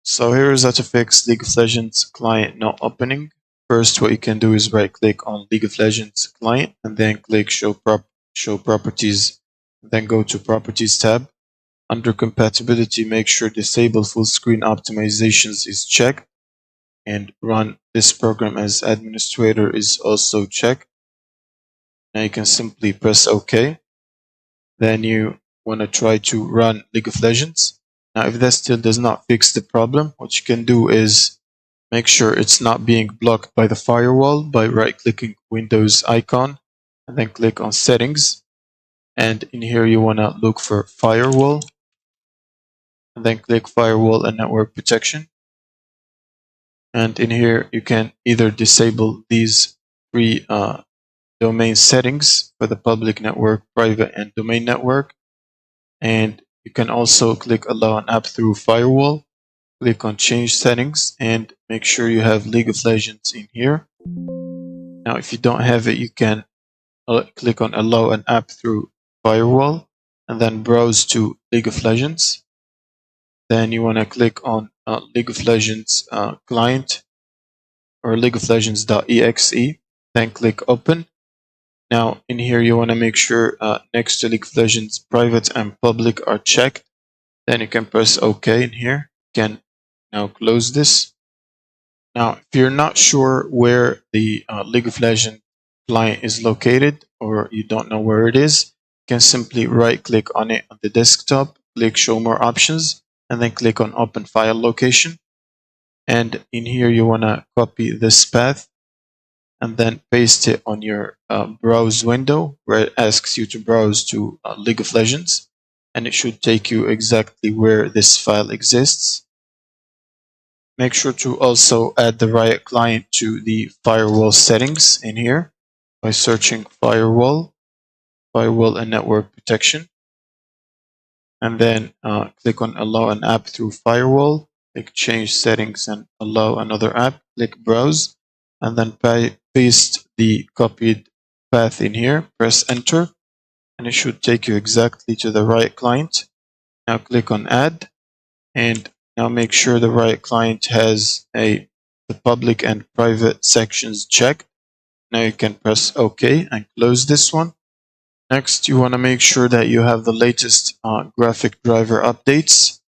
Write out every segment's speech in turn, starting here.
So here is how to fix League of Legends client not opening. First, what you can do is right click on League of Legends client and then click show properties. Then go to properties tab. Under compatibility, make sure disable full screen optimizations is checked and run this program as administrator is also checked. Now you can simply press OK. Then you want to try to run League of Legends. Now, if that still does not fix the problem, what you can do is make sure it's not being blocked by the firewall by right-clicking Windows icon and then click on Settings. And in here, you want to look for Firewall and then click Firewall and Network Protection. And in here, you can either disable these three domain settings for the public network, private, and domain network. And you can also click Allow an app through Firewall. Click on Change Settings and make sure you have League of Legends in here. Now, if you don't have it, you can click on Allow an app through Firewall and then browse to League of Legends. Then you want to click on League of Legends client or League of Legends.exe. Then click Open. Now, in here, you want to make sure next to League of Legends private and public are checked. Then you can press OK in here. You can now close this. Now, if you're not sure where the League of Legends client is located or you don't know where it is, you can simply right click on it on the desktop, click show more options, and then click on open file location. And in here, you want to copy this path and then paste it on your browse window where it asks you to browse to League of Legends. And it should take you exactly where this file exists. Make sure to also add the right client to the firewall settings in here by searching firewall and network protection. And then click on allow an app through firewall, click change settings and allow another app, click browse, and then paste the copied path in here, press enter, and it should take you exactly to the right client. Now click on add, and now make sure the right client has the public and private sections checked. Now you can press OK and close this one. Next, you want to make sure that you have the latest graphic driver updates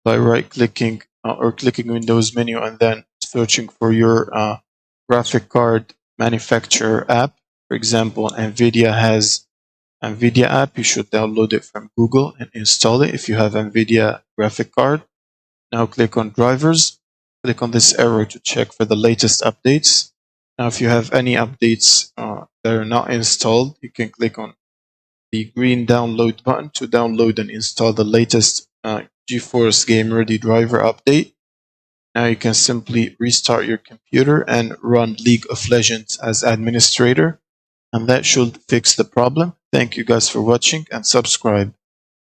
by right-clicking or clicking Windows menu and then searching for your graphic card manufacturer app. For example, NVIDIA has NVIDIA app. You should download it from Google and install it if you have NVIDIA graphic card. Now click on drivers. Click on this arrow to check for the latest updates. Now, if you have any updates that are not installed, you can click on the green download button to download and install the latest GeForce Game Ready driver update. Now you can simply restart your computer and run League of Legends as administrator, and that should fix the problem. Thank you guys for watching and subscribe.